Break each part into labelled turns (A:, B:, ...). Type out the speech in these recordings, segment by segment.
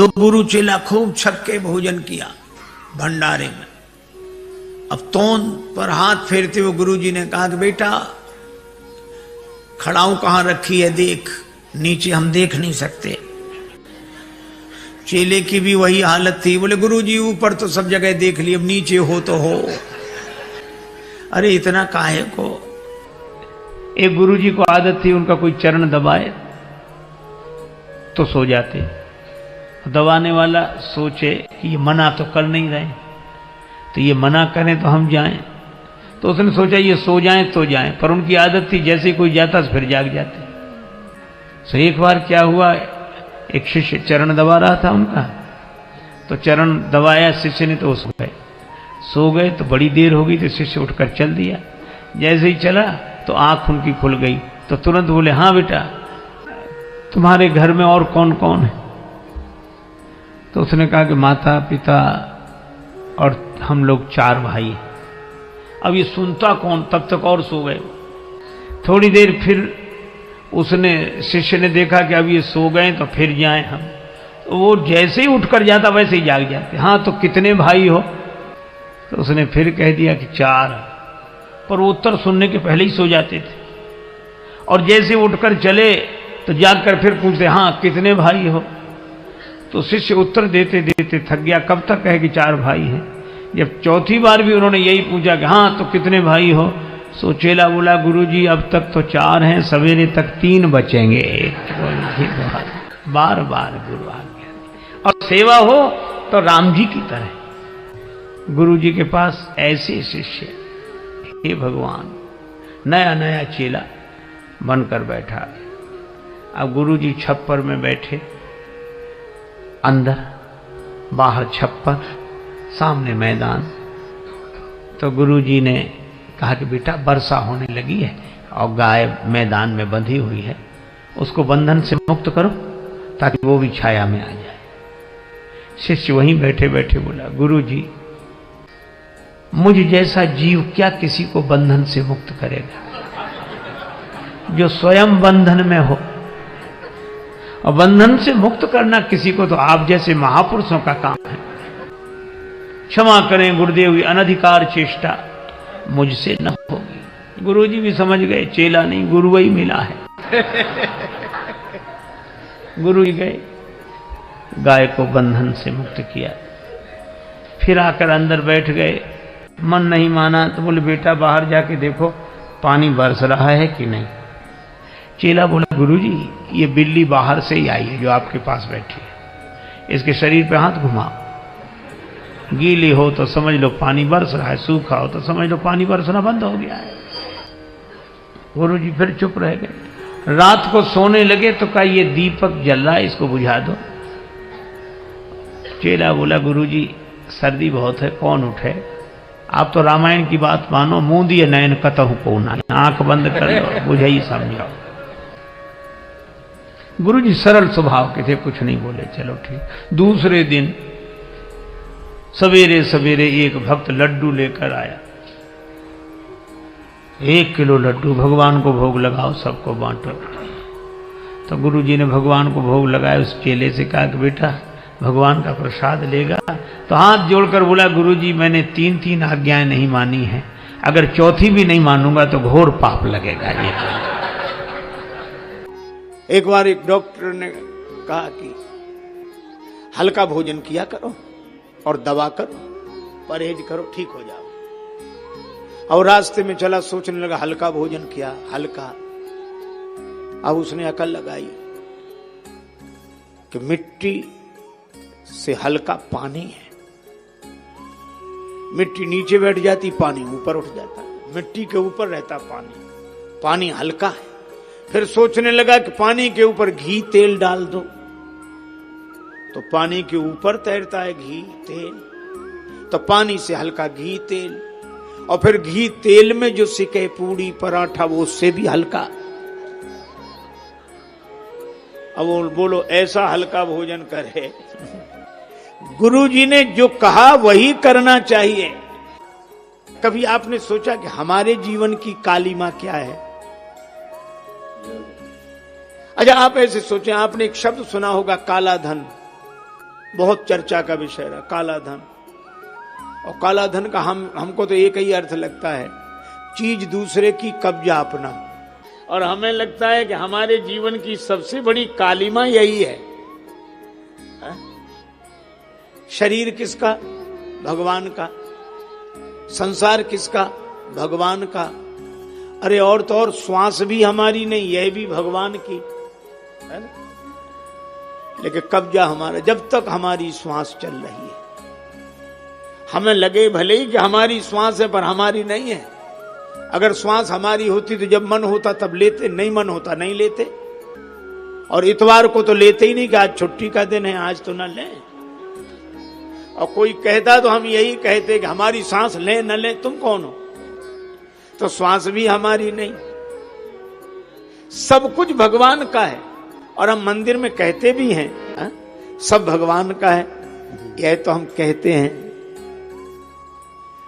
A: दो गुरु चेला खूब छक के भोजन किया भंडारे में। अब तोन पर हाथ फेरते हुए गुरुजी ने कहा कि बेटा खड़ाऊ कहां रखी है देख, नीचे हम देख नहीं सकते। चेले की भी वही हालत थी, बोले गुरुजी ऊपर तो सब जगह देख ली, अब नीचे हो तो हो। अरे इतना काहे को। एक गुरुजी को आदत थी उनका कोई चरण दबाए तो सो जाते। दबाने वाला सोचे कि ये मना तो कर नहीं रहे, तो ये मना करें तो हम जाएं, तो उसने सोचा ये सो जाएं तो जाएं, पर उनकी आदत थी जैसे ही कोई जाता फिर जाग जाते। तो एक बार क्या हुआ, एक शिष्य चरण दबा रहा था उनका, तो चरण दबाया शिष्य ने तो सो गए। तो बड़ी देर हो गई तो शिष्य उठकर चल दिया। जैसे ही चला तो आंख उनकी खुल गई, तो तुरंत बोले हाँ बेटा तुम्हारे घर में और कौन कौन है। तो उसने कहा कि माता पिता और हम लोग 4 भाई। अब ये सुनता कौन, तब तक और सो गए। थोड़ी देर फिर उसने शिष्य ने देखा कि अब ये सो गए तो फिर जाएं हम, तो वो जैसे ही उठकर जाता वैसे ही जाग जाते। हाँ तो कितने भाई हो, तो उसने फिर कह दिया कि 4, पर वो उत्तर सुनने के पहले ही सो जाते थे। और जैसे उठकर चले तो जागकर फिर पूछते हाँ कितने भाई हो। तो शिष्य उत्तर देते देते थक गया, कब तक कहे कि 4 भाई हैं। जब चौथी बार भी उन्होंने यही पूछा कि हाँ तो कितने भाई हो, सो चेला बोला गुरुजी अब तक तो 4 हैं, सवेरे तक 3 बचेंगे। बार बार गुरु आज्ञा। और सेवा हो तो राम जी की तरह गुरुजी के पास ऐसे शिष्य, हे भगवान नया नया चेला बनकर बैठा। अब गुरुजी छप्पर में बैठे, अंदर बाहर छप्पर, सामने मैदान। तो गुरुजी ने कहा कि बेटा वर्षा होने लगी है और गाय मैदान में बंधी हुई है, उसको बंधन से मुक्त करो ताकि वो भी छाया में आ जाए। शिष्य वहीं बैठे बैठे बोला गुरुजी मुझ जैसा जीव क्या किसी को बंधन से मुक्त करेगा, जो स्वयं बंधन में हो। और बंधन से मुक्त करना किसी को तो आप जैसे महापुरुषों का काम है। क्षमा करें गुरुदेव, अनधिकार चेष्टा मुझसे न होगी। गुरुजी भी समझ गए चेला नहीं गुरु ही मिला है। गुरु ही गए, गाय को बंधन से मुक्त किया। फिर आकर अंदर बैठ गए, मन नहीं माना तो बोले बेटा बाहर जाके देखो पानी बरस रहा है कि नहीं। चेला बोला गुरुजी ये बिल्ली बाहर से ही आई है जो आपके पास बैठी है, इसके शरीर पे हाथ घुमाओ, गीली हो तो समझ लो पानी बरस रहा है, सूखा हो तो समझ लो पानी बरसना बंद हो गया है। गुरुजी फिर चुप रह गए। रात को सोने लगे तो कहा ये दीपक जल रहा है इसको बुझा दो। चेला बोला गुरुजी सर्दी बहुत है कौन उठे, आप तो रामायण की बात मानो, मुंह दिए नयन कतहु को ना, आंख बंद कर लो बुझाई समझाओ। गुरुजी सरल स्वभाव के थे, कुछ नहीं बोले, चलो ठीक। दूसरे दिन सवेरे सवेरे एक भक्त लड्डू लेकर आया, 1 किलो लड्डू, भगवान को भोग लगाओ सबको बांटो। तो गुरुजी ने भगवान को भोग लगाया। उस चेले से कहा कि बेटा भगवान का प्रसाद लेगा, तो हाथ जोड़कर बोला गुरुजी मैंने 3 आज्ञाएं नहीं मानी है, अगर चौथी भी नहीं मानूंगा तो घोर पाप लगेगा। ये एक बार एक डॉक्टर ने कहा कि हल्का भोजन किया करो और दवा करो, परहेज करो, ठीक हो जाओ। और रास्ते में चला, सोचने लगा हल्का भोजन किया, हल्का। अब उसने अकल लगाई कि मिट्टी से हल्का पानी है, मिट्टी नीचे बैठ जाती, पानी ऊपर उठ जाता, मिट्टी के ऊपर रहता पानी, पानी हल्का है। फिर सोचने लगा कि पानी के ऊपर घी तेल डाल दो तो पानी के ऊपर तैरता है घी तेल, तो पानी से हल्का घी तेल, और फिर घी तेल में जो सिके पूड़ी पराठा वो उससे भी हल्का। अब वो बोलो ऐसा हल्का भोजन करे। गुरुजी ने जो कहा वही करना चाहिए। कभी आपने सोचा कि हमारे जीवन की कालीमा क्या है? अच्छा आप ऐसे सोचें, आपने एक शब्द सुना होगा काला धन। बहुत चर्चा का विषय रहा काला धन। और काला धन का हमको तो एक ही अर्थ लगता है, चीज दूसरे की कब्जा अपना। और हमें लगता है कि हमारे जीवन की सबसे बड़ी कालिमा यही है। शरीर किसका? भगवान का। संसार किसका? भगवान का। अरे और तो और श्वास भी हमारी नहीं, यह भी भगवान की है ना। लेकिन कब्जा हमारा, जब तक हमारी श्वास चल रही है। हमें लगे भले ही कि हमारी श्वास है पर हमारी नहीं है। अगर श्वास हमारी होती तो जब मन होता तब लेते, नहीं मन होता नहीं लेते। और इतवार को तो लेते ही नहीं कि आज छुट्टी का दिन है, आज तो ना लें। और कोई कहता तो हम यही कहते कि हमारी सांस ले न ले, तुम कौन हो? तो श्वास भी हमारी नहीं। सब कुछ भगवान का है। और हम मंदिर में कहते भी हैं सब भगवान का है, यह तो हम कहते हैं,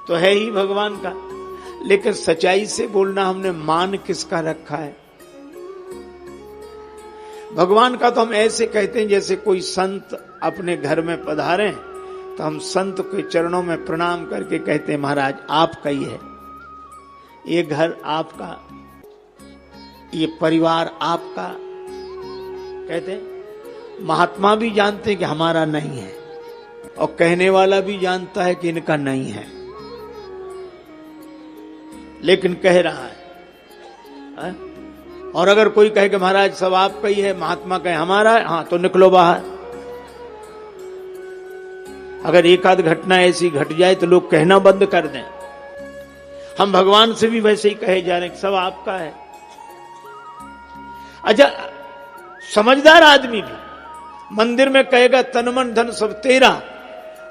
A: तो है ही भगवान का। लेकिन सच्चाई से बोलना, हमने मान किसका रखा है? भगवान का तो हम ऐसे कहते हैं जैसे कोई संत अपने घर में पधारे तो हम संत के चरणों में प्रणाम करके कहते हैं महाराज आपका ही है, ये घर आपका, ये परिवार आपका। कहते हैं महात्मा भी जानते हैं कि हमारा नहीं है, और कहने वाला भी जानता है कि इनका नहीं है, लेकिन कह रहा है। और अगर कोई कहे कि महाराज सब आपका ही है, महात्मा कहे हमारा है, हाँ तो निकलो बाहर। अगर एक आध घटना ऐसी घट जाए तो लोग कहना बंद कर दें। हम भगवान से भी वैसे ही कहे जा रहे हैं सब आपका है। अच्छा, समझदार आदमी भी मंदिर में कहेगा तन मन धन सब तेरा,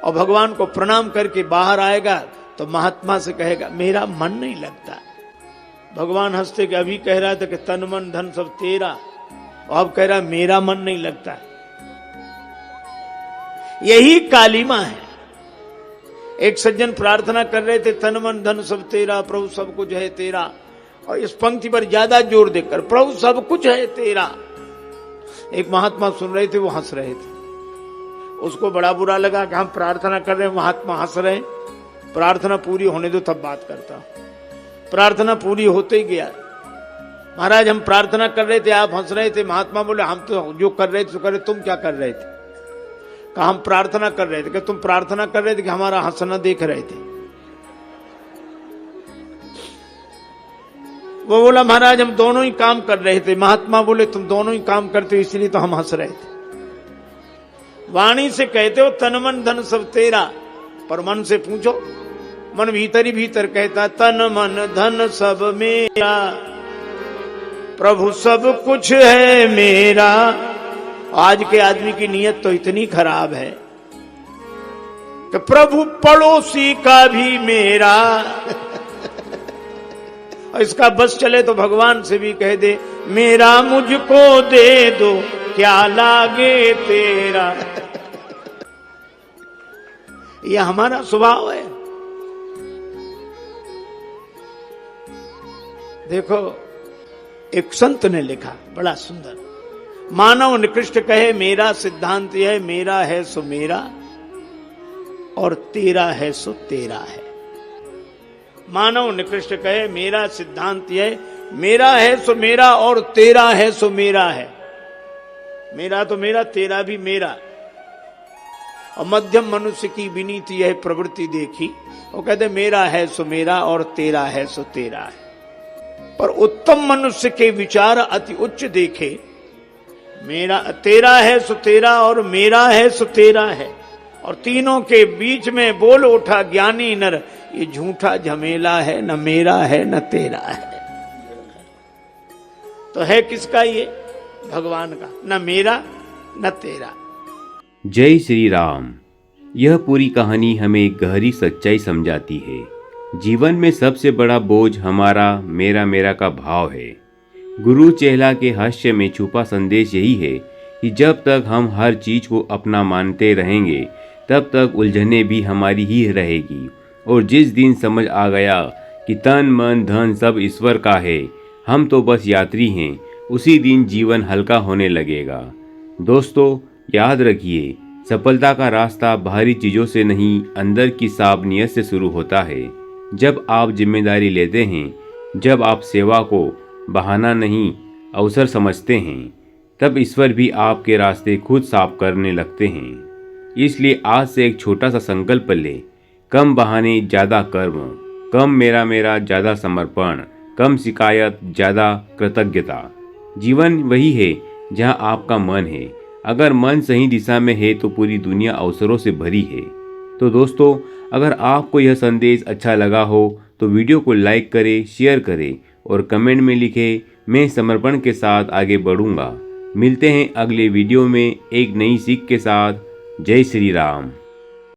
A: और भगवान को प्रणाम करके बाहर आएगा तो महात्मा से कहेगा मेरा मन नहीं लगता। भगवान हंसते कि अभी कह रहा था कि तन मन धन सब तेरा, और अब कह रहा मेरा मन नहीं लगता। यही कालिमा है। एक सज्जन प्रार्थना कर रहे थे तन मन धन सब तेरा, प्रभु सब कुछ है तेरा, और इस पंक्ति पर ज्यादा जोर देकर प्रभु सब कुछ है तेरा। एक महात्मा सुन रहे थे, वो हंस रहे थे। उसको बड़ा बुरा लगा कि हम प्रार्थना कर रहे हैं, महात्मा हंस रहे हैं। प्रार्थना पूरी होने दो तब बात करता हूं। प्रार्थना पूरी होते ही गया, महाराज हम प्रार्थना कर रहे थे, आप हंस रहे थे। महात्मा बोले हम तो जो कर रहे थे तो कर रहे, तुम क्या कर रहे थे? कहा हम प्रार्थना कर रहे थे। कि तुम प्रार्थना कर रहे थे कि हमारा हंसना देख रहे थे? वो बोला महाराज हम दोनों ही काम कर रहे थे। महात्मा बोले तुम दोनों ही काम करते हो इसलिए तो हम हंस रहे थे। वाणी से कहते हो तन मन धन सब तेरा, पर मन से पूछो, मन भीतर ही भीतर कहता तन मन धन सब मेरा, प्रभु सब कुछ है मेरा। आज के आदमी की नीयत तो इतनी खराब है कि प्रभु पड़ोसी का भी मेरा। और इसका बस चले तो भगवान से भी कह दे मेरा मुझको दे दो, क्या लागे तेरा। यह हमारा स्वभाव है। देखो एक संत ने लिखा बड़ा सुंदर, मानव निकृष्ट कहे मेरा सिद्धांत यह, मेरा है सो मेरा और तेरा है सो तेरा है। मानव निकृष्ट कहे मेरा सिद्धांत यह, मेरा है सो मेरा और तेरा है सो मेरा है। मेरा तो मेरा, तेरा भी मेरा। और मध्यम मनुष्य की विनीति यह प्रवृत्ति देखी, वो कहते मेरा है सो मेरा और तेरा है सो तेरा है। पर उत्तम मनुष्य के विचार अति उच्च देखे, मेरा तेरा है सो तेरा और मेरा है सो तेरा है। और तीनों के बीच में बोल उठा ज्ञानी नर, ये झूठा झमेला है, न मेरा है न तेरा है। तो है किसका? ये भगवान का, न मेरा न तेरा।
B: जय श्री राम। यह पूरी कहानी हमें एक गहरी सच्चाई समझाती है। जीवन में सबसे बड़ा बोझ हमारा मेरा मेरा का भाव है। गुरु चेहला के हास्य में छुपा संदेश यही है कि जब तक हम हर चीज को अपना मानते रहेंगे तब तक उलझने भी हमारी ही रहेगी। और जिस दिन समझ आ गया कि तन मन धन सब ईश्वर का है, हम तो बस यात्री हैं, उसी दिन जीवन हल्का होने लगेगा। दोस्तों याद रखिए, सफलता का रास्ता बाहरी चीज़ों से नहीं, अंदर की साफ नीयत से शुरू होता है। जब आप जिम्मेदारी लेते हैं, जब आप सेवा को बहाना नहीं अवसर समझते हैं, तब ईश्वर भी आपके रास्ते खुद साफ करने लगते हैं। इसलिए आज से एक छोटा सा संकल्प ले, कम बहाने ज़्यादा कर्म, कम मेरा मेरा ज़्यादा समर्पण, कम शिकायत ज़्यादा कृतज्ञता। जीवन वही है जहाँ आपका मन है। अगर मन सही दिशा में है तो पूरी दुनिया अवसरों से भरी है। तो दोस्तों, अगर आपको यह संदेश अच्छा लगा हो तो वीडियो को लाइक करें, शेयर करें और कमेंट में लिखें, मैं समर्पण के साथ आगे बढ़ूंगा। मिलते हैं अगले वीडियो में एक नई सीख के साथ। जय श्री राम।